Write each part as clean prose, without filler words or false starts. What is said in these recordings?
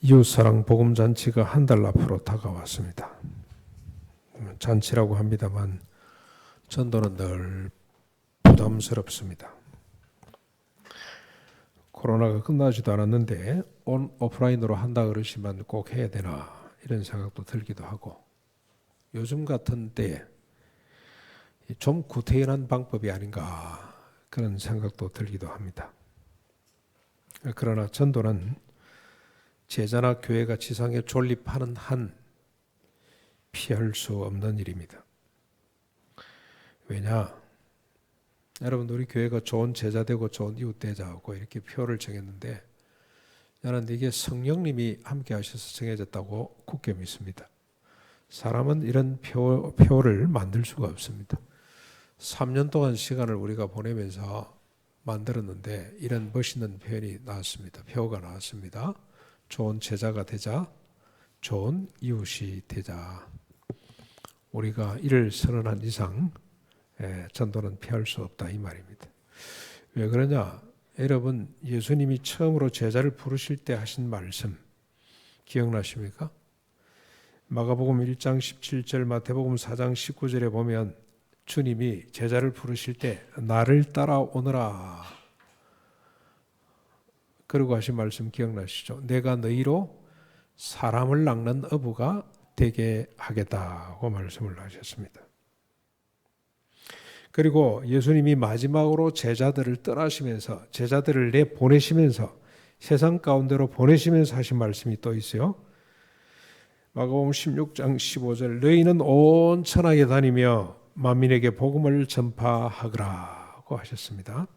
이웃사랑 복음잔치가 한 달 앞으로 다가왔습니다. 잔치라고 합니다만 전도는 늘 부담스럽습니다. 코로나가 끝나지도 않았는데 오프라인으로 한다 그러시면 꼭 해야 되나 이런 생각도 들기도 하고, 요즘 같은 때에 좀 구태연한 방법이 아닌가 그런 생각도 들기도 합니다. 그러나 전도는 제자나 교회가 지상에 존립하는 한 피할 수 없는 일입니다. 왜냐? 여러분, 우리 교회가 좋은 제자 되고 좋은 이웃 되자고 이렇게 표를 정했는데, 저는 이게 성령님이 함께 하셔서 정해졌다고 굳게 믿습니다. 사람은 이런 표를 만들 수가 없습니다. 3년 동안 시간을 우리가 보내면서 만들었는데 이런 멋있는 표현이 나왔습니다. 표가 나왔습니다. 좋은 제자가 되자, 좋은 이웃이 되자. 우리가 이를 선언한 이상 전도는 피할 수 없다 이 말입니다. 왜 그러냐? 여러분, 예수님이 처음으로 제자를 부르실 때 하신 말씀 기억나십니까? 마가복음 1장 17절, 마태복음 4장 19절에 보면 주님이 제자를 부르실 때 나를 따라오너라 그러고 하신 말씀 기억나시죠? 내가 너희로 사람을 낚는 어부가 되게 하겠다고 말씀을 하셨습니다. 그리고 예수님이 마지막으로 제자들을 떠나시면서, 제자들을 내보내시면서, 세상 가운데로 보내시면서 하신 말씀이 또 있어요. 마가복음 16장 15절, 너희는 온 천하에 다니며 만민에게 복음을 전파하거라고 하셨습니다.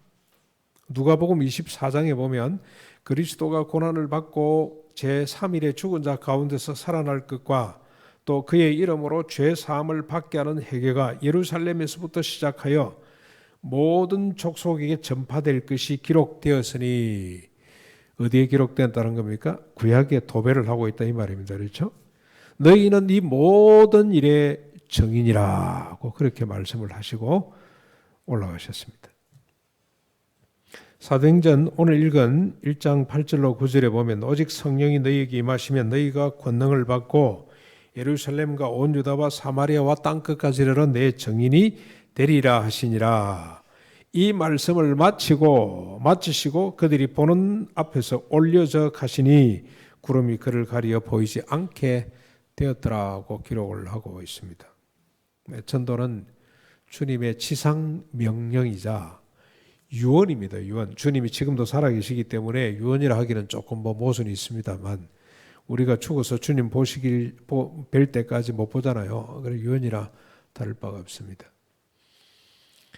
누가복음 24장에 보면 그리스도가 고난을 받고 제3일에 죽은 자 가운데서 살아날 것과 또 그의 이름으로 죄 사함을 받게 하는 회개가 예루살렘에서부터 시작하여 모든 족속에게 전파될 것이 기록되었으니, 어디에 기록된다는 겁니까? 구약에 도배를 하고 있다 이 말입니다. 그렇죠? 너희는 이 모든 일의 증인이라고 그렇게 말씀을 하시고 올라가셨습니다. 사도행전 오늘 읽은 1장 8절로 9절에 보면 오직 성령이 너희에게 임하시면 너희가 권능을 받고 예루살렘과 온 유다와 사마리아와 땅끝까지 이르러 내 증인이 되리라 하시니라. 이 말씀을 마치시고 그들이 보는 앞에서 올려져 가시니 구름이 그를 가리어 보이지 않게 되었더라고 기록을 하고 있습니다. 전도는 주님의 지상 명령이자 유언입니다. 유언. 주님이 지금도 살아계시기 때문에 유언이라 하기는 조금 모순이 있습니다만, 우리가 죽어서 주님 뵐 때까지 못 보잖아요. 그래서 유언이라 다를 바가 없습니다.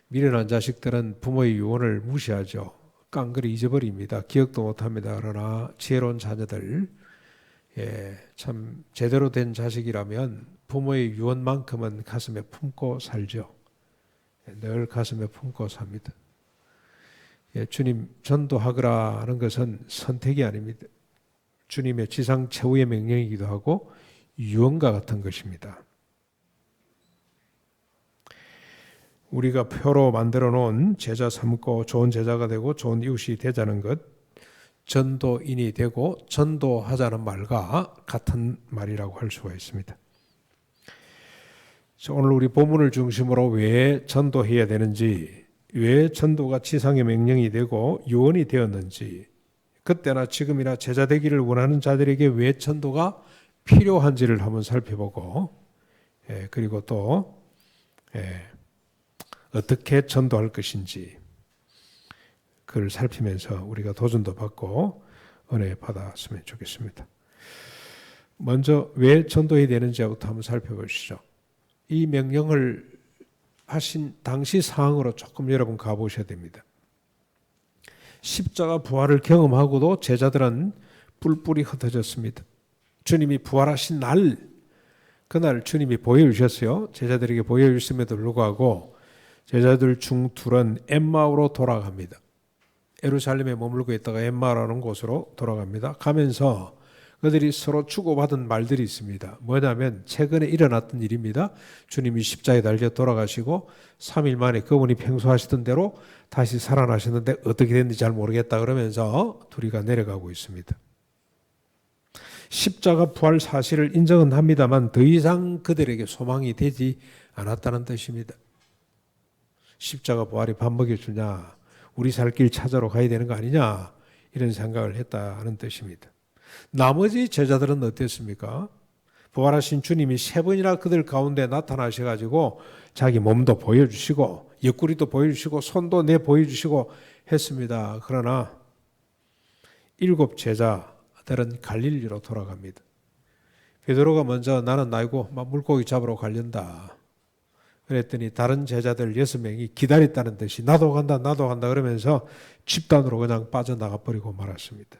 미련한 자식들은 부모의 유언을 무시하죠. 깡그리 잊어버립니다. 기억도 못합니다. 그러나 지혜로운 자녀들, 참 제대로 된 자식이라면 부모의 유언만큼은 가슴에 품고 살죠. 늘 가슴에 품고 삽니다. 주님 전도하거라는 것은 선택이 아닙니다. 주님의 지상 최후의 명령이기도 하고 유언과 같은 것입니다. 우리가 표로 만들어 놓은 제자 삼고 좋은 제자가 되고 좋은 이웃이 되자는 것, 전도인이 되고 전도하자는 말과 같은 말이라고 할 수가 있습니다. 오늘 우리 본문을 중심으로 왜 전도해야 되는지, 왜 전도가 지상의 명령이 되고 유언이 되었는지, 그때나 지금이나 제자 되기를 원하는 자들에게 왜 전도가 필요한지를 한번 살펴보고, 그리고 또 어떻게 전도할 것인지 그걸 살피면서 우리가 도전도 받고 은혜 받았으면 좋겠습니다. 먼저 왜 전도해야 되는지부터 한번 살펴보시죠. 이 명령을 하신 당시 상황으로 조금 여러분 가보셔야 됩니다. 십자가 부활을 경험하고도 제자들은 뿔뿔이 흩어졌습니다. 주님이 부활하신 날, 그날 주님이 보여주셨어요. 제자들에게 보여주심에도 불구하고 제자들 중 둘은 엠마오로 돌아갑니다. 예루살렘에 머물고 있다가 엠마오라는 곳으로 돌아갑니다. 가면서 그들이 서로 주고받은 말들이 있습니다. 뭐냐면 최근에 일어났던 일입니다. 주님이 십자가에 달려 돌아가시고 3일 만에 그분이 평소 하시던 대로 다시 살아나셨는데 어떻게 됐는지 잘 모르겠다 그러면서 둘이가 내려가고 있습니다. 십자가 부활 사실을 인정은 합니다만 더 이상 그들에게 소망이 되지 않았다는 뜻입니다. 십자가 부활이 밥 먹여주냐, 우리 살 길 찾아러 가야 되는 거 아니냐, 이런 생각을 했다는 뜻입니다. 나머지 제자들은 어땠습니까? 부활하신 주님이 3번이나 그들 가운데 나타나셔가지고 자기 몸도 보여주시고 옆구리도 보여주시고 손도 내 보여주시고 했습니다. 그러나 7 제자들은 갈릴리로 돌아갑니다. 베드로가 먼저 나는 나이고 물고기 잡으러 가련다. 그랬더니 다른 제자들 6명이 기다렸다는 듯이 나도 간다 그러면서 집단으로 그냥 빠져나가 버리고 말았습니다.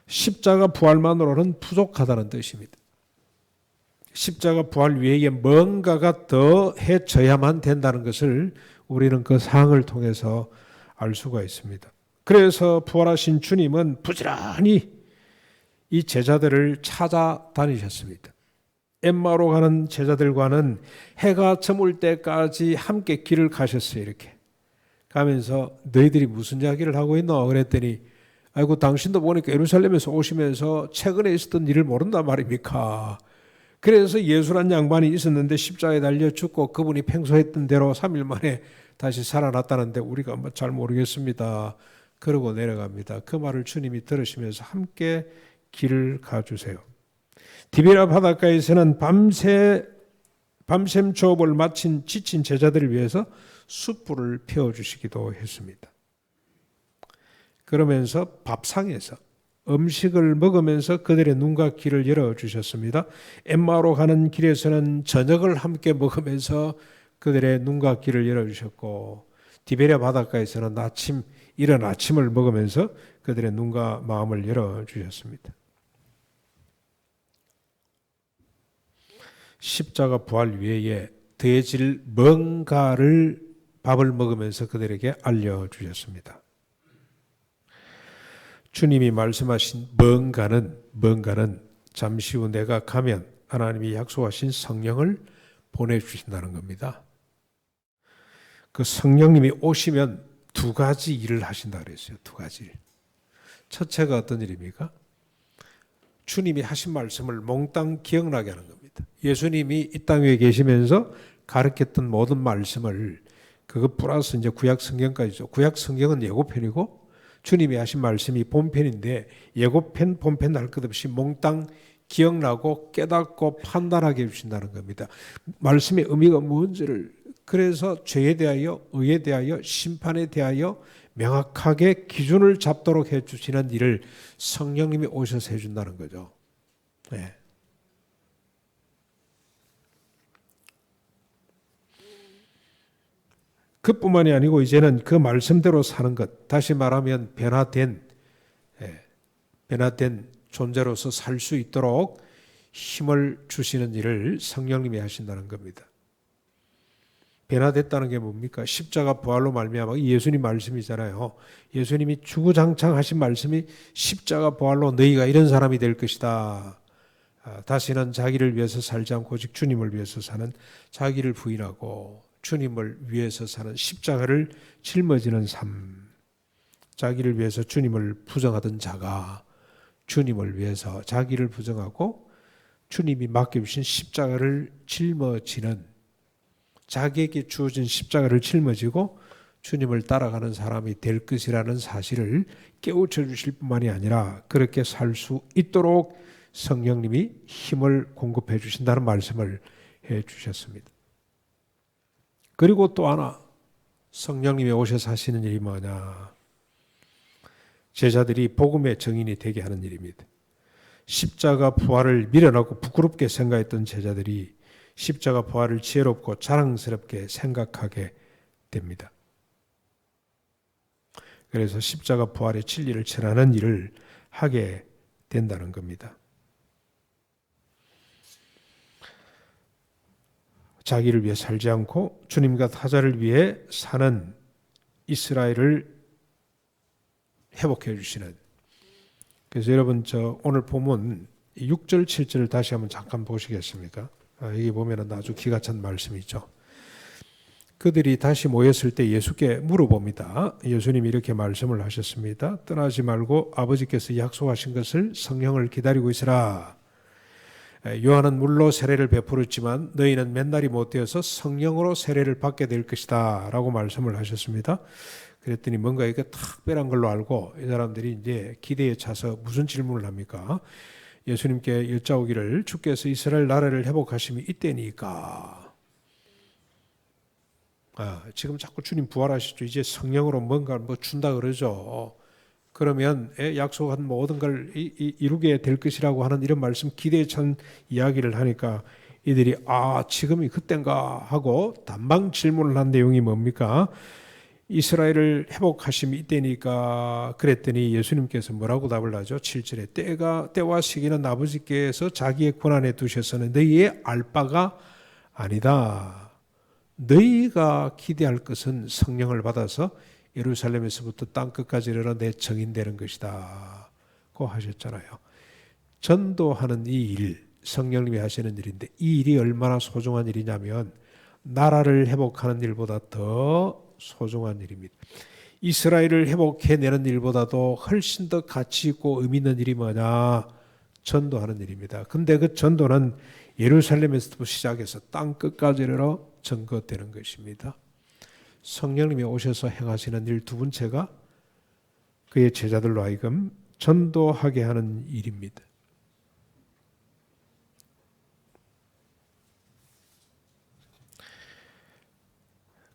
십자가 부활만으로는 부족하다는 뜻입니다. 십자가 부활 외에 뭔가가 더 해져야만 된다는 것을 우리는 그 상을 통해서 알 수가 있습니다. 그래서 부활하신 주님은 부지런히 이 제자들을 찾아다니셨습니다. 엠마오로 가는 제자들과는 해가 저물 때까지 함께 길을 가셨어요. 이렇게 가면서 너희들이 무슨 이야기를 하고 있노? 그랬더니 아이고 당신도 보니까 예루살렘에서 오시면서 최근에 있었던 일을 모른단 말입니까? 그래서 예수란 양반이 있었는데 십자가에 달려 죽고 그분이 팽소했던 대로 3일 만에 다시 살아났다는데 우리가 잘 모르겠습니다. 그러고 내려갑니다. 그 말을 주님이 들으시면서 함께 길을 가주세요. 디베랴 바닷가에서는 밤샘 조업을 마친 지친 제자들을 위해서 숯불을 피워주시기도 했습니다. 그러면서 밥상에서 음식을 먹으면서 그들의 눈과 귀를 열어주셨습니다. 엠마오로 가는 길에서는 저녁을 함께 먹으면서 그들의 눈과 귀를 열어주셨고 디베랴 바닷가에서는 이른 아침을 먹으면서 그들의 눈과 마음을 열어주셨습니다. 십자가 부활 외에 더해질 뭔가를 밥을 먹으면서 그들에게 알려주셨습니다. 주님이 말씀하신 뭔가는 잠시 후 내가 가면 하나님이 약속하신 성령을 보내주신다는 겁니다. 그 성령님이 오시면 2가지 일을 하신다 그랬어요. 2가지 일. 첫째가 어떤 일입니까? 주님이 하신 말씀을 몽땅 기억나게 하는 겁니다. 예수님이 이 땅 위에 계시면서 가르쳤던 모든 말씀을 그것 플러스 이제 구약 성경까지죠. 구약 성경은 예고편이고 주님이 하신 말씀이 본편인데 예고편, 본편 할 것 없이 몽땅 기억나고 깨닫고 판단하게 해주신다는 겁니다. 말씀의 의미가 뭔지를 그래서 죄에 대하여, 의에 대하여, 심판에 대하여 명확하게 기준을 잡도록 해주시는 일을 성령님이 오셔서 해준다는 거죠. 네. 그뿐만이 아니고 이제는 그 말씀대로 사는 것, 다시 말하면 변화된 존재로서 살 수 있도록 힘을 주시는 일을 성령님이 하신다는 겁니다. 변화됐다는 게 뭡니까? 십자가 부활로 말미암아 예수님 말씀이잖아요. 예수님이 주구장창 하신 말씀이 십자가 부활로 너희가 이런 사람이 될 것이다. 다시는 자기를 위해서 살지 않고 오직 주님을 위해서 사는, 자기를 부인하고 주님을 위해서 사는, 십자가를 짊어지는 삶. 자기를 위해서 주님을 부정하던 자가 주님을 위해서 자기를 부정하고 주님이 맡겨주신 십자가를 짊어지는, 자기에게 주어진 십자가를 짊어지고 주님을 따라가는 사람이 될 것이라는 사실을 깨우쳐 주실 뿐만이 아니라 그렇게 살 수 있도록 성령님이 힘을 공급해 주신다는 말씀을 해 주셨습니다. 그리고 또 하나 성령님이 오셔서 하시는 일이 뭐냐? 제자들이 복음의 증인이 되게 하는 일입니다. 십자가 부활을 미련하고 부끄럽게 생각했던 제자들이 십자가 부활을 지혜롭고 자랑스럽게 생각하게 됩니다. 그래서 십자가 부활의 진리를 전하는 일을 하게 된다는 겁니다. 자기를 위해 살지 않고 주님과 타자를 위해 사는 이스라엘을 회복해 주시는. 그래서 여러분 오늘 본문 6절 7절을 다시 한번 잠깐 보시겠습니까? 여기 보면은 아주 기가 찬 말씀이죠. 그들이 다시 모였을 때 예수께 물어봅니다. 예수님이 이렇게 말씀을 하셨습니다. 떠나지 말고 아버지께서 약속하신 것을 성령을 기다리고 있으라. 요한은 물로 세례를 베풀었지만 너희는 맨날이 못 되어서 성령으로 세례를 받게 될 것이다 라고 말씀을 하셨습니다. 그랬더니 뭔가 이게 특별한 걸로 알고 이 사람들이 이제 기대에 차서 무슨 질문을 합니까? 예수님께 여짜오기를 주께서 이스라엘 나라를 회복하심이 이때니까. 지금 자꾸 주님 부활하시죠. 이제 성령으로 뭔가 준다 그러죠. 그러면 약속한 모든 걸 이루게 될 것이라고 하는 이런 말씀, 기대에 찬 이야기를 하니까 이들이 지금이 그땐가 하고 단방 질문을 한 내용이 뭡니까? 이스라엘을 회복하심이 이때니까. 그랬더니 예수님께서 뭐라고 답을 하죠? 7절에 때와 시기는 아버지께서 자기의 권한에 두셔서는 너희의 알 바가 아니다. 너희가 기대할 것은 성령을 받아서 예루살렘에서부터 땅끝까지 이르러 내 증인되는 것이다 고 하셨잖아요. 전도하는 이 일, 성령님이 하시는 일인데 이 일이 얼마나 소중한 일이냐면 나라를 회복하는 일보다 더 소중한 일입니다. 이스라엘을 회복해내는 일보다도 훨씬 더 가치 있고 의미 있는 일이 뭐냐? 전도하는 일입니다. 근데 그 전도는 예루살렘에서부터 시작해서 땅끝까지 이르러 전거되는 것입니다. 성령님이 오셔서 행하시는 일 두 번째가 그의 제자들로 하여금 전도하게 하는 일입니다.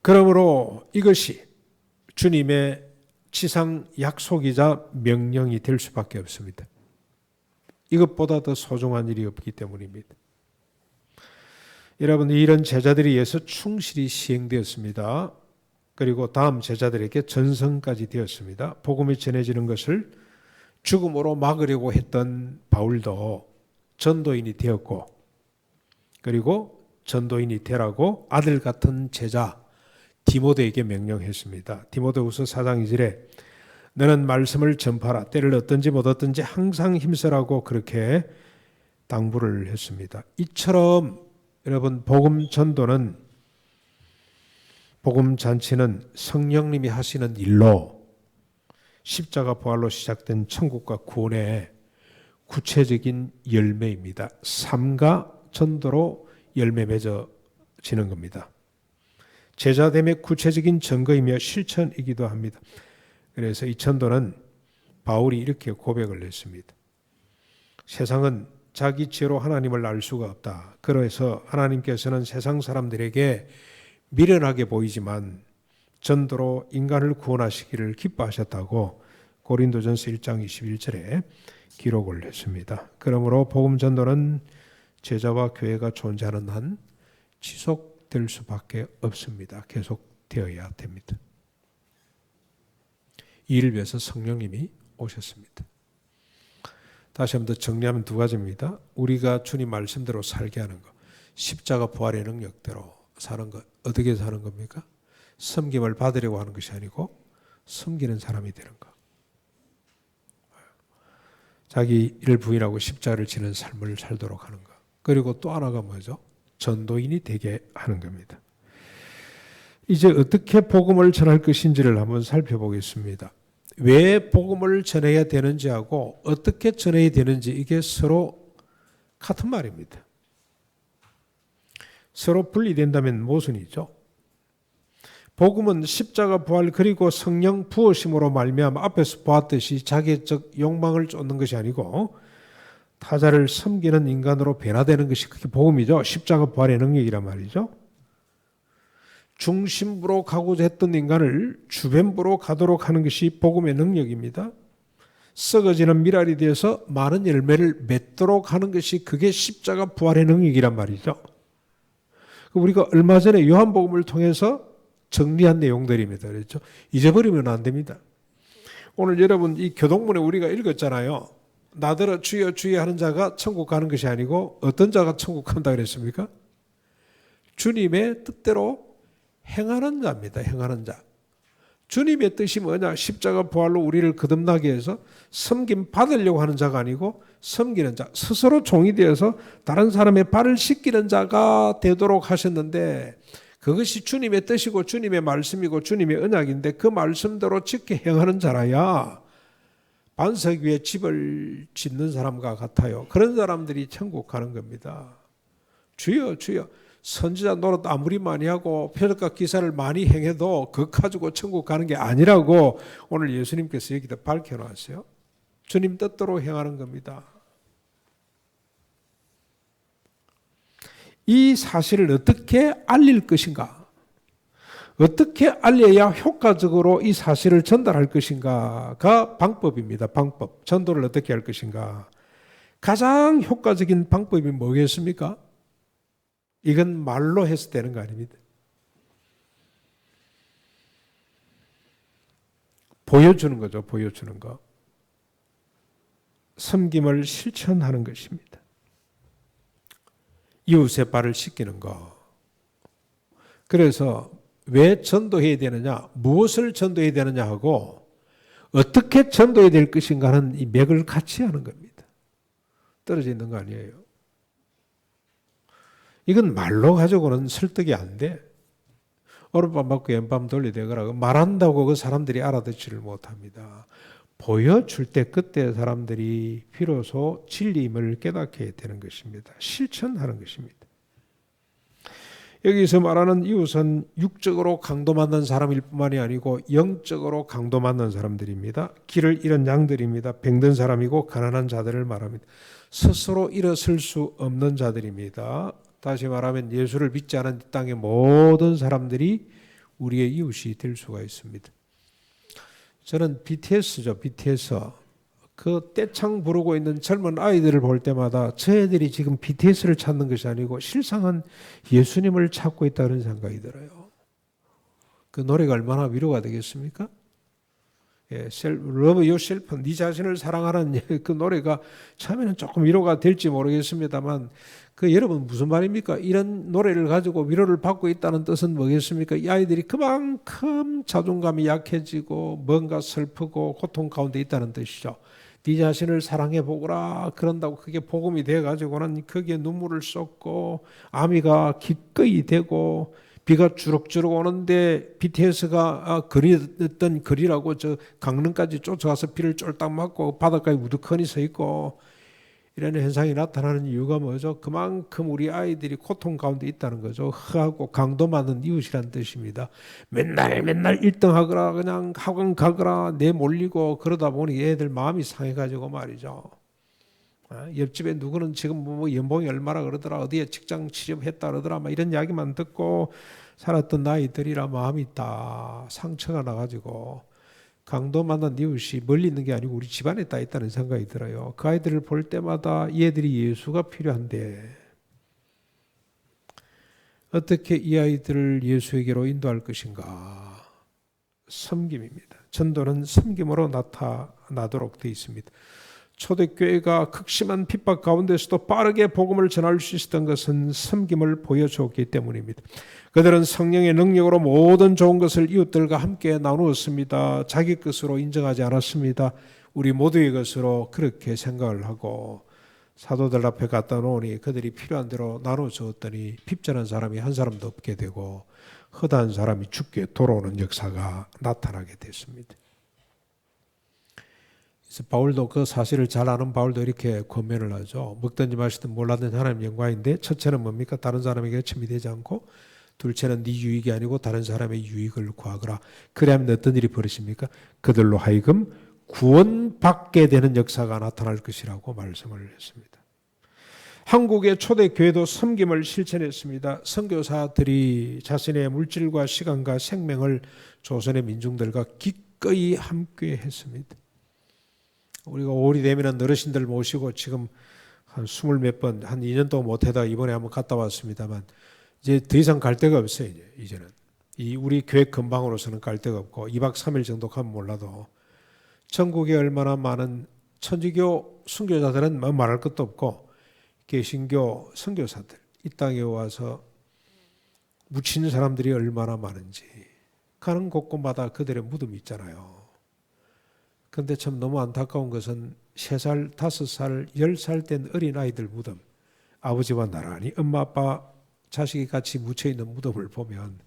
그러므로 이것이 주님의 지상 약속이자 명령이 될 수밖에 없습니다. 이것보다 더 소중한 일이 없기 때문입니다. 여러분, 이런 제자들에 의해서 충실히 시행되었습니다. 그리고 다음 제자들에게 전성까지 되었습니다. 복음이 전해지는 것을 죽음으로 막으려고 했던 바울도 전도인이 되었고, 그리고 전도인이 되라고 아들 같은 제자 디모데에게 명령했습니다. 디모데후서 4장 2절에 너는 말씀을 전파라. 때를 얻든지 못 얻든지 항상 힘쓰라고 그렇게 당부를 했습니다. 이처럼 여러분, 복음 전도는, 복음 잔치는 성령님이 하시는 일로 십자가 부활로 시작된 천국과 구원의 구체적인 열매입니다. 삶과 전도로 열매 맺어지는 겁니다. 제자됨의 구체적인 증거이며 실천이기도 합니다. 그래서 이 전도는 바울이 이렇게 고백을 했습니다. 세상은 자기 지혜로 하나님을 알 수가 없다. 그래서 하나님께서는 세상 사람들에게 미련하게 보이지만 전도로 인간을 구원하시기를 기뻐하셨다고 고린도전서 1장 21절에 기록을 했습니다. 그러므로 복음 전도는 제자와 교회가 존재하는 한 지속될 수밖에 없습니다. 계속되어야 됩니다. 이를 위해서 성령님이 오셨습니다. 다시 한번 더 정리하면 두 가지입니다. 우리가 주님 말씀대로 살게 하는 것, 십자가 부활의 능력대로 사는 것. 어떻게 사는 겁니까? 섬김을 받으려고 하는 것이 아니고 섬기는 사람이 되는 것. 자기 일을 부인하고 십자가를 지는 삶을 살도록 하는 것. 그리고 또 하나가 뭐죠? 전도인이 되게 하는 겁니다. 이제 어떻게 복음을 전할 것인지를 한번 살펴보겠습니다. 왜 복음을 전해야 되는지하고 어떻게 전해야 되는지 이게 서로 같은 말입니다. 서로 분리된다면 모순이죠. 복음은 십자가 부활 그리고 성령 부으심으로 말미암아 앞에서 보았듯이 자기적 욕망을 쫓는 것이 아니고 타자를 섬기는 인간으로 변화되는 것이 그게 복음이죠. 십자가 부활의 능력이란 말이죠. 중심부로 가고자 했던 인간을 주변부로 가도록 하는 것이 복음의 능력입니다. 썩어지는 미랄이 되어서 많은 열매를 맺도록 하는 것이 그게 십자가 부활의 능력이란 말이죠. 우리가 얼마 전에 요한복음을 통해서 정리한 내용들입니다. 그렇죠? 잊어버리면 안 됩니다. 오늘 여러분 이 교동문에 우리가 읽었잖아요. 나더러 주여 주여 하는 자가 천국 가는 것이 아니고 어떤 자가 천국 간다 그랬습니까? 주님의 뜻대로 행하는 자입니다. 행하는 자. 주님의 뜻이 뭐냐? 십자가 부활로 우리를 거듭나게 해서 섬김 받으려고 하는 자가 아니고 섬기는 자, 스스로 종이 되어서 다른 사람의 발을 씻기는 자가 되도록 하셨는데 그것이 주님의 뜻이고 주님의 말씀이고 주님의 언약인데 그 말씀대로 지켜 행하는 자라야 반석 위에 집을 짓는 사람과 같아요. 그런 사람들이 천국 가는 겁니다. 주여 주여, 선지자 노릇 아무리 많이 하고 표적과 기사를 많이 행해도 그거 가지고 천국 가는 게 아니라고 오늘 예수님께서 여기다 밝혀놨어요. 주님 뜻대로 행하는 겁니다. 이 사실을 어떻게 알릴 것인가? 어떻게 알려야 효과적으로 이 사실을 전달할 것인가가 방법입니다. 방법. 전도를 어떻게 할 것인가? 가장 효과적인 방법이 뭐겠습니까? 이건 말로 해서 되는 거 아닙니다. 보여주는 거죠. 보여주는 거. 섬김을 실천하는 것입니다. 이웃의 발을 씻기는 거. 그래서 왜 전도해야 되느냐, 무엇을 전도해야 되느냐 하고 어떻게 전도해야 될 것인가 하는 이 맥을 같이 하는 겁니다. 떨어져 있는 거 아니에요. 이건 말로 가지고는 설득이 안 돼. 오른밤 맞고 왼밤 돌리되거라. 말한다고 그 사람들이 알아듣지를 못합니다. 보여줄 때 그때 사람들이 비로소 진리임을 깨닫게 되는 것입니다. 실천하는 것입니다. 여기서 말하는 이웃은 육적으로 강도맞는 사람일 뿐만이 아니고 영적으로 강도맞는 사람들입니다. 길을 잃은 양들입니다. 병든 사람이고 가난한 자들을 말합니다. 스스로 일어설 수 없는 자들입니다. 다시 말하면 예수를 믿지 않은 이 땅의 모든 사람들이 우리의 이웃이 될 수가 있습니다. 저는 BTS죠. BTS. 그 떼창 부르고 있는 젊은 아이들을 볼 때마다 저 애들이 지금 BTS를 찾는 것이 아니고 실상은 예수님을 찾고 있다는 생각이 들어요. 그 노래가 얼마나 위로가 되겠습니까? 예, Love Yourself, 네 자신을 사랑하는 그 노래가 처음에는 조금 위로가 될지 모르겠습니다만 그 여러분 무슨 말입니까? 이런 노래를 가지고 위로를 받고 있다는 뜻은 뭐겠습니까? 이 아이들이 그만큼 자존감이 약해지고 뭔가 슬프고 고통 가운데 있다는 뜻이죠. 네 자신을 사랑해 보거라 그런다고 그게 복음이 돼가지고는 거기에 눈물을 쏟고 아미가 기꺼이 되고 비가 주룩주룩 오는데 BTS가 그리던 글이라고 저 강릉까지 쫓아가서 비를 쫄딱 맞고 바닷가에 우두커니 서 있고 이런 현상이 나타나는 이유가 뭐죠? 그만큼 우리 아이들이 고통 가운데 있다는 거죠. 허하고 강도 많은 이웃이란 뜻입니다. 맨날 1등 하거라 그냥 학원 가거라 내몰리고 그러다 보니 애들 마음이 상해가지고 말이죠. 옆집에 누구는 지금 뭐 연봉이 얼마나 그러더라 어디에 직장 취업했다 그러더라 막 이런 이야기만 듣고 살았던 나이들이라 마음이 다 상처가 나가지고 강도 만난 이웃이 멀리 있는 게 아니고 우리 집안에 다 있다는 생각이 들어요. 그 아이들을 볼 때마다 얘들이 예수가 필요한데 어떻게 이 아이들을 예수에게로 인도할 것인가? 섬김입니다. 전도는 섬김으로 나타나도록 되어 있습니다. 초대교회가 극심한 핍박 가운데서도 빠르게 복음을 전할 수 있었던 것은 섬김을 보여주었기 때문입니다. 그들은 성령의 능력으로 모든 좋은 것을 이웃들과 함께 나누었습니다. 자기 것으로 인정하지 않았습니다. 우리 모두의 것으로 그렇게 생각을 하고 사도들 앞에 갖다 놓으니 그들이 필요한 대로 나눠주었더니 핍전한 사람이 한 사람도 없게 되고 허다한 사람이 죽게 돌아오는 역사가 나타나게 됐습니다. 그래서 바울도 그 사실을 잘 아는 바울도 이렇게 권면을 하죠. 먹든지 마시든 몰라든 하나님 영광인데 첫째는 뭡니까? 다른 사람에게 침이 되지 않고 둘째는 네 유익이 아니고 다른 사람의 유익을 구하거라. 그래야면 어떤 일이 벌어집니까? 그들로 하여금 구원받게 되는 역사가 나타날 것이라고 말씀을 했습니다. 한국의 초대교회도 섬김을 실천했습니다. 선교사들이 자신의 물질과 시간과 생명을 조선의 민중들과 기꺼이 함께 했습니다. 우리가 5월이 되면 어르신들 모시고 지금 한 20몇 번, 한 2년 동안 못하다 이번에 한번 갔다 왔습니다만 이제 더 이상 갈 데가 없어요. 이제는. 이 우리 교회 근방으로서는 갈 데가 없고 2박 3일 정도 가면 몰라도 전국에 얼마나 많은 천주교 선교사들은 말할 것도 없고 개신교 선교사들 이 땅에 와서 묻히는 사람들이 얼마나 많은지 가는 곳곳마다 그들의 무덤이 있잖아요. 그런데 참 너무 안타까운 것은 3살, 5살, 10살 된 어린아이들 무덤 아버지와 나란히 엄마 아빠 자식이 같이 묻혀 있는 무덤을 보면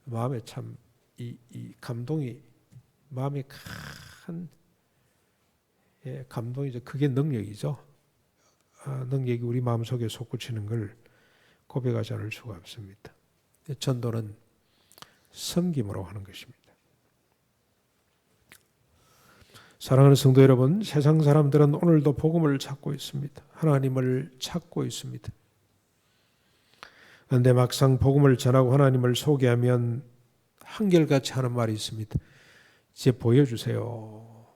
마음에 참 이 감동이 마음에 큰 감동이죠. 그게 능력이죠. 능력이 우리 마음속에 솟구치는 걸 고백하지 않을 수가 없습니다. 전도는 섬김으로 하는 것입니다. 사랑하는 성도 여러분, 세상 사람들은 오늘도 복음을 찾고 있습니다. 하나님을 찾고 있습니다. 그런데 막상 복음을 전하고 하나님을 소개하면 한결같이 하는 말이 있습니다. 이제 보여주세요.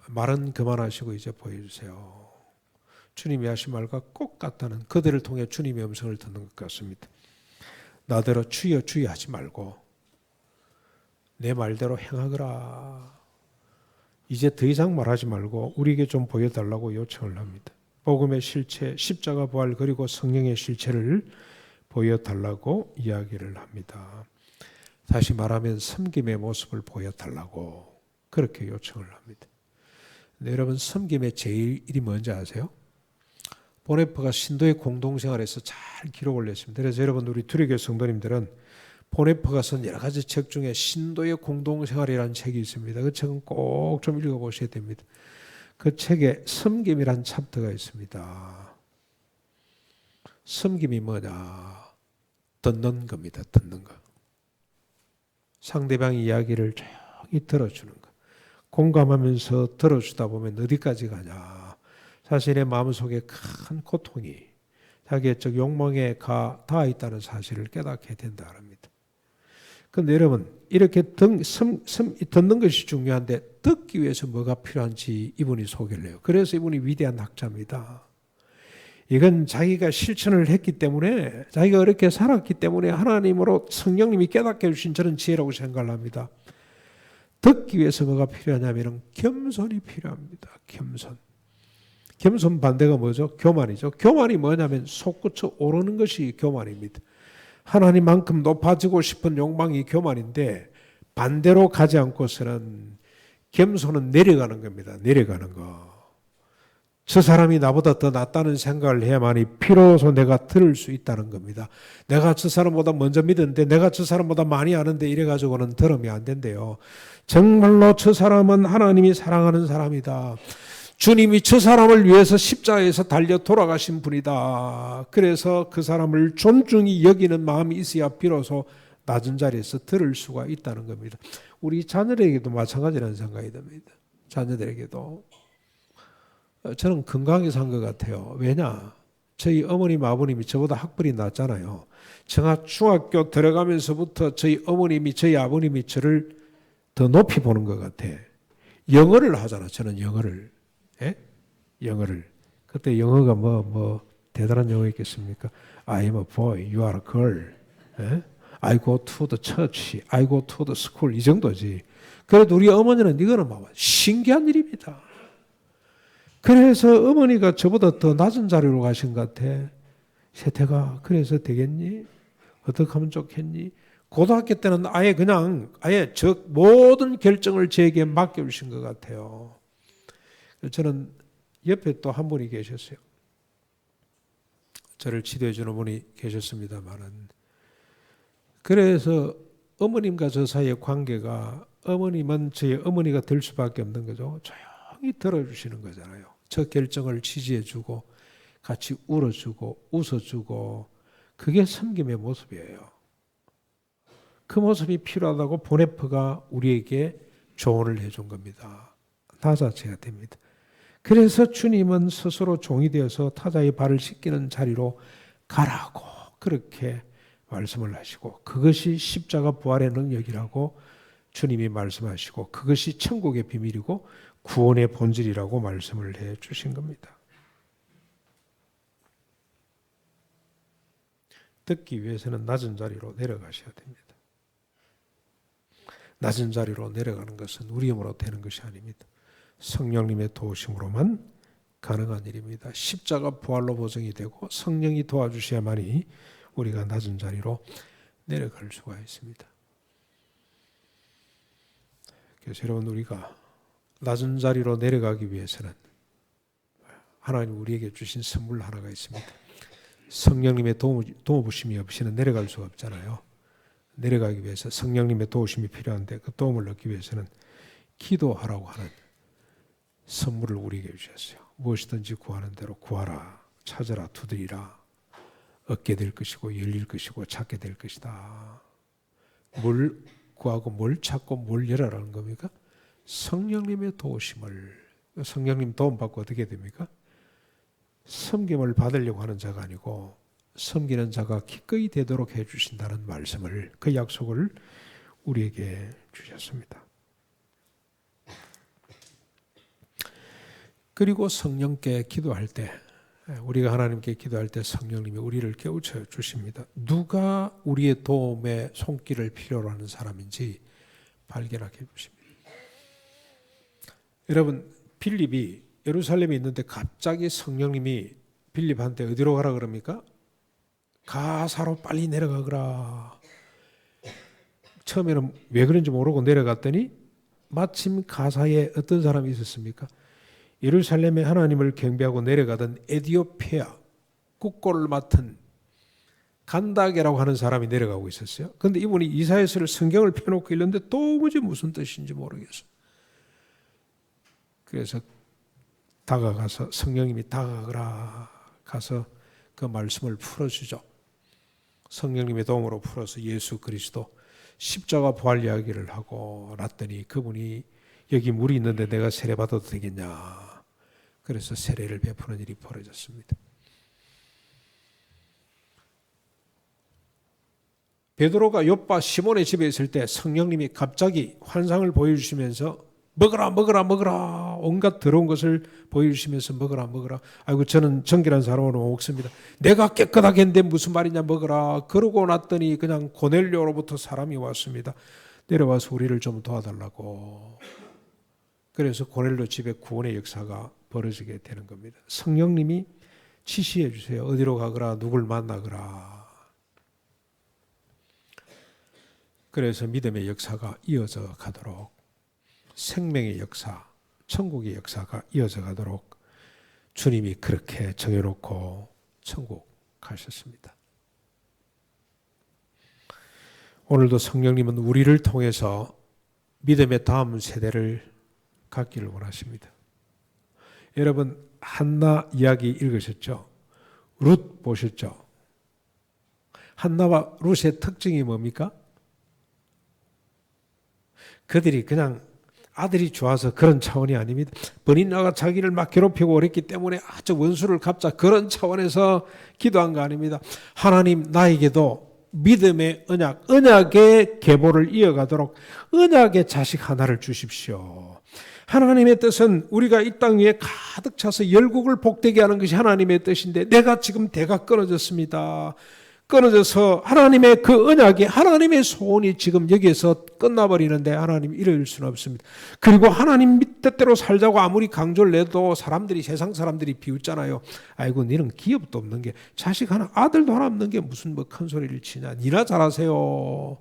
말은 그만하시고 이제 보여주세요. 주님이 하신 말과 꼭 같다는, 그들을 통해 주님의 음성을 듣는 것 같습니다. 나더러 주여 주여 하지 말고 내 말대로 행하거라. 이제 더 이상 말하지 말고 우리에게 좀 보여달라고 요청을 합니다. 복음의 실체, 십자가 부활 그리고 성령의 실체를 보여달라고 이야기를 합니다. 다시 말하면 섬김의 모습을 보여달라고 그렇게 요청을 합니다. 근데 여러분, 섬김의 제일이 뭔지 아세요? 보네퍼가 신도의 공동생활에서 잘 기록을 냈습니다. 그래서 여러분, 우리 두리교회 성도님들은 보네퍼가 쓴 여러 가지 책 중에 신도의 공동생활이라는 책이 있습니다. 그 책은 꼭 좀 읽어보셔야 됩니다. 그 책에 섬김이라는 챕터가 있습니다. 섬김이 뭐냐? 듣는 겁니다. 듣는 거. 상대방의 이야기를 조용히 들어주는 것. 공감하면서 들어주다 보면 어디까지 가냐. 자신의 마음속에 큰 고통이 자기의 욕망에 닿아 있다는 사실을 깨닫게 된다 합니다. 그런데 여러분, 이렇게 듣는 것이 중요한데 듣기 위해서 뭐가 필요한지 이분이 소개를 해요. 그래서 이분이 위대한 학자입니다. 이건 자기가 실천을 했기 때문에, 자기가 어렵게 살았기 때문에 하나님으로 성령님이 깨닫게 해주신 저는 지혜라고 생각을 합니다. 듣기 위해서 뭐가 필요하냐면 겸손이 필요합니다. 겸손. 겸손 반대가 뭐죠? 교만이죠. 교만이 뭐냐면 솟구쳐 오르는 것이 교만입니다. 하나님만큼 높아지고 싶은 욕망이 교만인데, 반대로 가지 않고서는 겸손은 내려가는 겁니다. 내려가는 거. 저 사람이 나보다 더 낫다는 생각을 해야만이 비로소 내가 들을 수 있다는 겁니다. 내가 저 사람보다 먼저 믿었는데 내가 저 사람보다 많이 아는데 이래가지고는 들으면 안 된대요. 정말로 저 사람은 하나님이 사랑하는 사람이다. 주님이 저 사람을 위해서 십자가에서 달려 돌아가신 분이다. 그래서 그 사람을 존중히 여기는 마음이 있어야 비로소 낮은 자리에서 들을 수가 있다는 겁니다. 우리 자녀들에게도 마찬가지라는 생각이 듭니다. 자녀들에게도. 저는 건강하게 산 것 같아요. 왜냐? 저희 어머님, 아버님이 저보다 학벌이 낮잖아요. 제가 중학교 들어가면서부터 저희 어머님이, 저희 아버님이 저를 더 높이 보는 것 같아. 영어를 하잖아, 저는 영어를. 예? 영어를. 그때 영어가 뭐 대단한 영어 있겠습니까? I am a boy, you are a girl. 예? I go to the church, I go to the school. 이 정도지. 그래도 우리 어머니는 이거는 막 신기한 일입니다. 그래서 어머니가 저보다 더 낮은 자리로 가신 것 같아. 세태가 그래서 되겠니? 어떻게 하면 좋겠니? 고등학교 때는 아예 저 모든 결정을 저에게 맡겨주신 것 같아요. 저는 옆에 또 한 분이 계셨어요. 저를 지도해 주는 분이 계셨습니다만은, 그래서 어머님과 저 사이의 관계가, 어머님은 저희 어머니가 될 수밖에 없는 거죠. 조용히 들어주시는 거잖아요. 저 결정을 지지해주고 같이 울어주고 웃어주고, 그게 섬김의 모습이에요. 그 모습이 필요하다고 보네퍼가 우리에게 조언을 해준 겁니다. 낮아져야 됩니다. 그래서 주님은 스스로 종이 되어서 타자의 발을 씻기는 자리로 가라고 그렇게 말씀을 하시고, 그것이 십자가 부활의 능력이라고 주님이 말씀하시고, 그것이 천국의 비밀이고 구원의 본질이라고 말씀을 해 주신 겁니다. 듣기 위해서는 낮은 자리로 내려가셔야 됩니다. 낮은 자리로 내려가는 것은 우리 힘으로 되는 것이 아닙니다. 성령님의 도우심으로만 가능한 일입니다. 십자가 부활로 보증이 되고 성령이 도와주셔야만이 우리가 낮은 자리로 내려갈 수가 있습니다. 그래서 여러분, 우리가 낮은 자리로 내려가기 위해서는 하나님 우리에게 주신 선물 하나가 있습니다. 성령님의 도우심이 없이는 내려갈 수가 없잖아요. 내려가기 위해서 성령님의 도우심이 필요한데 그 도움을 얻기 위해서는 기도하라고 하는 선물을 우리에게 주셨어요. 무엇이든지 구하는 대로 구하라. 찾으라. 두드리라. 얻게 될 것이고 열릴 것이고 찾게 될 것이다. 뭘 구하고 뭘 찾고 뭘 열어라는 겁니까? 성령님의 도우심을. 성령님 도움 받고 어떻게 됩니까? 섬김을 받으려고 하는 자가 아니고 섬기는 자가 기꺼이 되도록 해주신다는 말씀을, 그 약속을 우리에게 주셨습니다. 그리고 성령께 기도할 때, 우리가 하나님께 기도할 때 성령님이 우리를 깨우쳐 주십니다. 누가 우리의 도움에 손길을 필요로 하는 사람인지 발견하게 해주십니다. 여러분, 빌립이 예루살렘에 있는데 갑자기 성령님이 빌립한테 어디로 가라 그럽니까? 가사로 빨리 내려가거라. 처음에는 왜 그런지 모르고 내려갔더니 마침 가사에 어떤 사람이 있었습니까? 예루살렘에 하나님을 경배하고 내려가던 에디오피아 국고를 맡은 간다게라고 하는 사람이 내려가고 있었어요. 그런데 이분이 이사야서를 성경을 펴놓고 읽는데 도무지 무슨 뜻인지 모르겠어요. 그래서 다가가서 성령님이 다가가라 가서 그 말씀을 풀어주죠. 성령님의 도움으로 풀어서 예수 그리스도 십자가 부활 이야기를 하고 났더니 그분이 여기 물이 있는데 내가 세례 받아도 되겠냐. 그래서 세례를 베푸는 일이 벌어졌습니다. 베드로가 요빠 시몬의 집에 있을 때 성령님이 갑자기 환상을 보여주시면서 먹으라 먹으라 먹으라 온갖 더러운 것을 보여주시면서 먹으라 먹으라. 아이고 저는 정결한 사람으로 못 먹습니다. 내가 깨끗하게 했는데 무슨 말이냐 먹으라. 그러고 났더니 그냥 고넬료로부터 사람이 왔습니다. 내려와서 우리를 좀 도와달라고. 그래서 고넬료 집에 구원의 역사가 벌어지게 되는 겁니다. 성령님이 지시해 주세요. 어디로 가거라 누굴 만나거라. 그래서 믿음의 역사가 이어져 가도록, 생명의 역사, 천국의 역사가 이어져 가도록 주님이 그렇게 정해놓고 천국 가셨습니다. 오늘도 성령님은 우리를 통해서 믿음의 다음 세대를 갖기를 원하십니다. 여러분 한나 이야기 읽으셨죠? 룻 보셨죠? 한나와 룻의 특징이 뭡니까? 그들이 그냥 아들이 좋아서 그런 차원이 아닙니다. 번인나가 자기를 막 괴롭히고 그랬기 때문에 아주 원수를 갚자 그런 차원에서 기도한 거 아닙니다. 하나님 나에게도 믿음의 언약, 언약의 계보를 이어가도록 언약의 자식 하나를 주십시오. 하나님의 뜻은 우리가 이 땅 위에 가득 차서 열국을 복되게 하는 것이 하나님의 뜻인데 내가 지금 대가 끊어졌습니다. 끊어져서 하나님의 그 언약이, 하나님의 소원이 지금 여기에서 끝나버리는데 하나님 이럴 수는 없습니다. 그리고 하나님 뜻대로 살자고 아무리 강조를 내도 사람들이, 세상 사람들이 비웃잖아요. 아이고 너는 기업도 없는 게, 자식 하나, 아들도 하나 없는 게 무슨 뭐 큰 소리를 치냐. 니나 잘하세요.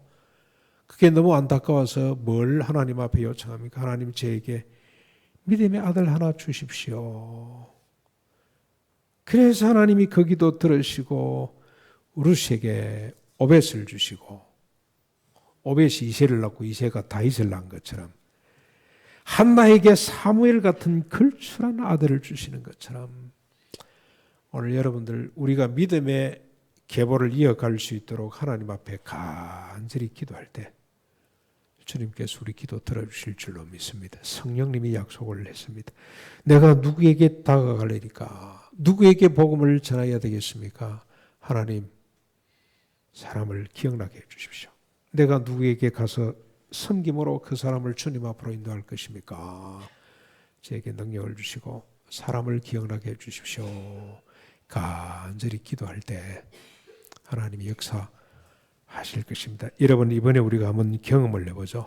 그게 너무 안타까워서 뭘 하나님 앞에 요청합니까? 하나님 저에게 믿음의 아들 하나 주십시오. 그래서 하나님이 그 기도 들으시고 룻에게 오벳을 주시고, 오벳이 이새를 낳고 이새가 다윗을 낳은 것처럼 한나에게 사무엘 같은 걸출한 아들을 주시는 것처럼 오늘 여러분들 우리가 믿음의 계보를 이어갈 수 있도록 하나님 앞에 간절히 기도할 때 주님께서 우리 기도 들어주실 줄로 믿습니다. 성령님이 약속을 했습니다. 내가 누구에게 다가가려니까, 누구에게 복음을 전해야 되겠습니까? 하나님 사람을 기억나게 해주십시오. 내가 누구에게 가서 섬김으로 그 사람을 주님 앞으로 인도할 것입니까? 제게 능력을 주시고 사람을 기억나게 해주십시오. 간절히 기도할 때 하나님이 역사하실 것입니다. 여러분 이번에 우리가 한번 경험을 해보죠.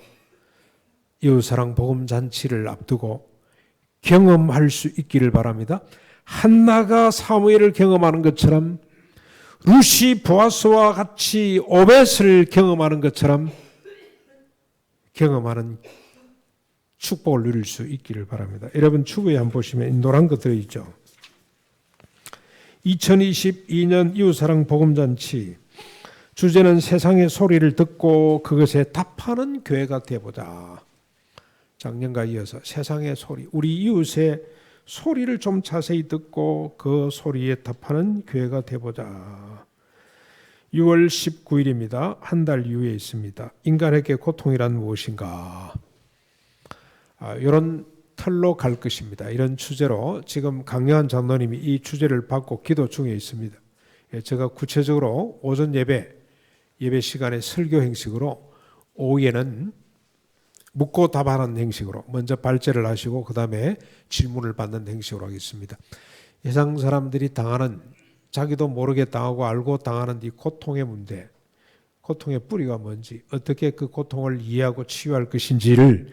이웃사랑 복음잔치를 앞두고 경험할 수 있기를 바랍니다. 한나가 사무엘을 경험하는 것처럼 룻이 보아스와 같이 오벳을 경험하는 것처럼 경험하는 축복을 누릴 수 있기를 바랍니다. 여러분 주부에 한번 보시면 노란 거 들어있죠. 2022년 이웃사랑 복음잔치 주제는 세상의 소리를 듣고 그것에 답하는 교회가 되어보자. 작년과 이어서 세상의 소리, 우리 이웃의 소리를 좀 자세히 듣고 그 소리에 답하는 교회가 되어보자. 6월 19일입니다. 한 달 이후에 있습니다. 인간에게 고통이란 무엇인가? 이런 틀로 갈 것입니다. 이런 주제로 지금 강영한 장로님이 이 주제를 받고 기도 중에 있습니다. 제가 구체적으로 오전 예배 시간에 설교 형식으로, 오후에는 묻고 답하는 형식으로 먼저 발제를 하시고 그 다음에 질문을 받는 형식으로 하겠습니다. 세상 사람들이 당하는, 자기도 모르게 당하고 알고 당하는 이 고통의 문제, 고통의 뿌리가 뭔지, 어떻게 그 고통을 이해하고 치유할 것인지를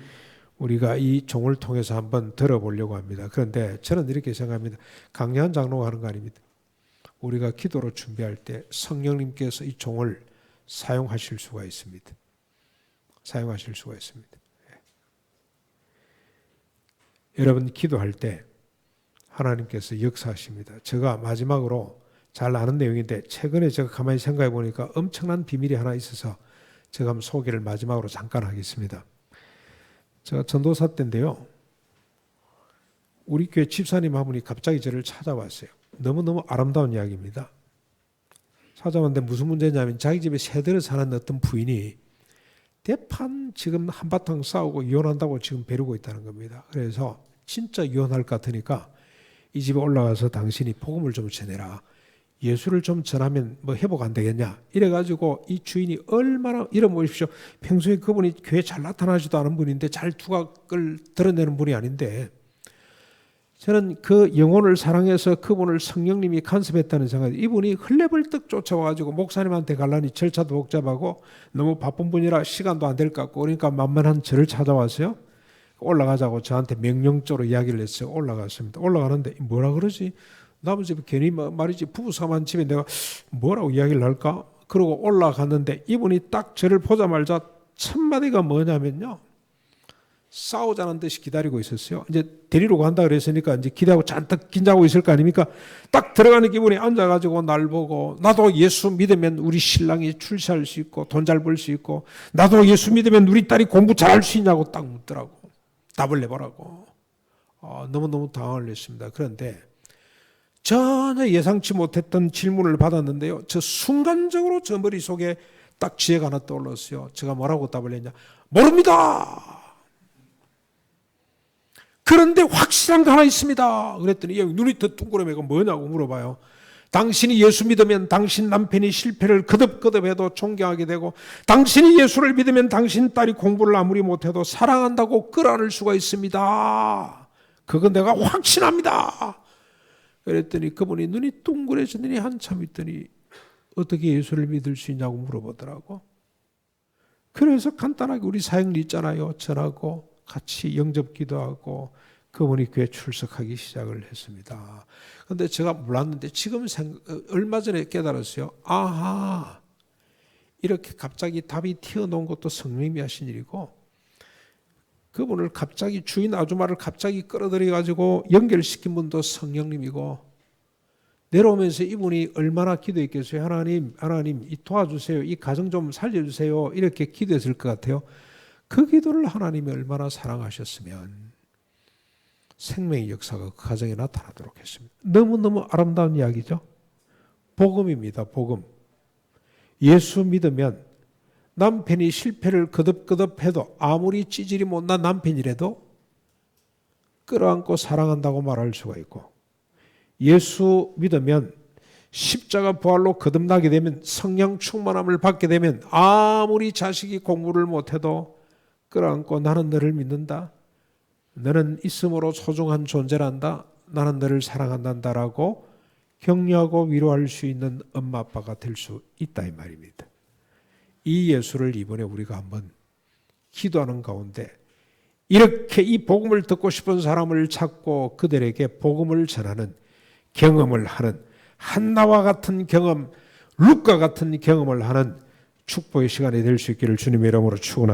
우리가 이 종을 통해서 한번 들어보려고 합니다. 그런데 저는 이렇게 생각합니다. 강요한 장로가 하는 거 아닙니다. 우리가 기도로 준비할 때 성령님께서 이 종을 사용하실 수가 있습니다. 사용하실 수가 있습니다. 여러분 기도할 때 하나님께서 역사하십니다. 제가 마지막으로 잘 아는 내용인데 최근에 제가 가만히 생각해 보니까 엄청난 비밀이 하나 있어서 제가 한번 소개를 마지막으로 잠깐 하겠습니다. 제가 전도사 때인데요. 우리 교회 집사님 한 분이 갑자기 저를 찾아왔어요. 너무너무 아름다운 이야기입니다. 찾아왔는데 무슨 문제냐면 자기 집에 새들을 사는 어떤 부인이 대판 지금 한바탕 싸우고 이혼한다고 지금 벼르고 있다는 겁니다. 그래서 진짜 이혼할 것 같으니까 이 집에 올라가서 당신이 복음을 좀 전해라. 예수를 좀 전하면 뭐 회복 안 되겠냐. 이래가지고 이 주인이 얼마나, 이러보십시오. 평소에 그분이 교회 잘 나타나지도 않은 분인데 잘 두각을 드러내는 분이 아닌데, 저는 그 영혼을 사랑해서 그분을 성령님이 간섭했다는 생각이, 이분이 흘레벌떡 쫓아와가지고 목사님한테 갈라니 절차도 복잡하고 너무 바쁜 분이라 시간도 안 될 것 같고, 그러니까 만만한 저를 찾아왔어요. 올라가자고 저한테 명령적으로 이야기를 했어요. 올라갔습니다. 올라가는데 뭐라 그러지? 남의 집에 괜히 말이지, 부부싸움한 집에 내가 뭐라고 이야기를 할까? 그러고 올라갔는데 이분이 딱 저를 보자마자 첫 마디가 뭐냐면요, 싸우자는 듯이 기다리고 있었어요. 이제 데리러 간다 그랬으니까 이제 기대하고 잔뜩 긴장하고 있을 거 아닙니까? 딱 들어가는 기분이 앉아가지고 날 보고, 나도 예수 믿으면 우리 신랑이 출세할 수 있고 돈 잘 벌 수 있고, 나도 예수 믿으면 우리 딸이 공부 잘할 수 있냐고 딱 묻더라고. 답을 내보라고. 너무너무 당황을 했습니다. 그런데 전혀 예상치 못했던 질문을 받았는데요. 저 순간적으로 저 머릿속에 딱 지혜가 하나 떠올랐어요. 제가 뭐라고 답을 했냐? 모릅니다. 그런데 확실한 거 하나 있습니다. 그랬더니 눈이 더 둥그러매고 뭐냐고 물어봐요. 당신이 예수 믿으면 당신 남편이 실패를 거듭거듭해도 존경하게 되고, 당신이 예수를 믿으면 당신 딸이 공부를 아무리 못해도 사랑한다고 끌어안을 수가 있습니다. 그건 내가 확신합니다. 그랬더니 그분이 눈이 둥그레지더니 한참 있더니 어떻게 예수를 믿을 수 있냐고 물어보더라고. 그래서 간단하게 우리 사역일 있잖아요. 전하고 같이 영접 기도하고 그분이 교회 출석하기 시작을 했습니다. 그런데 제가 몰랐는데 지금 얼마 전에 깨달았어요. 아하, 이렇게 갑자기 답이 튀어나온 것도 성령님이 하신 일이고, 그분을 갑자기, 주인 아줌마를 갑자기 끌어들여가지고 연결시킨 분도 성령님이고, 내려오면서 이분이 얼마나 기도했겠어요. 하나님 이 도와주세요. 이 가정 좀 살려주세요. 이렇게 기도했을 것 같아요. 그 기도를 하나님이 얼마나 사랑하셨으면 생명의 역사가 그 가정에 나타나도록 했습니다. 너무너무 아름다운 이야기죠. 복음입니다. 복음. 예수 믿으면 남편이 실패를 거듭거듭해도, 아무리 찌질이 못난 남편이라도 끌어안고 사랑한다고 말할 수가 있고, 예수 믿으면 십자가 부활로 거듭나게 되면, 성령 충만함을 받게 되면 아무리 자식이 공부를 못해도 끌어안고 나는 너를 믿는다. 너는 있음으로 소중한 존재란다. 나는 너를 사랑한다라고 격려하고 위로할 수 있는 엄마 아빠가 될 수 있다 이 말입니다. 이 예수를 이번에 우리가 한번 기도하는 가운데 이렇게 이 복음을 듣고 싶은 사람을 찾고 그들에게 복음을 전하는 경험을 하는, 한나와 같은 경험, 룻과 같은 경험을 하는 축복의 시간이 될 수 있기를 주님의 이름으로 축원합니다.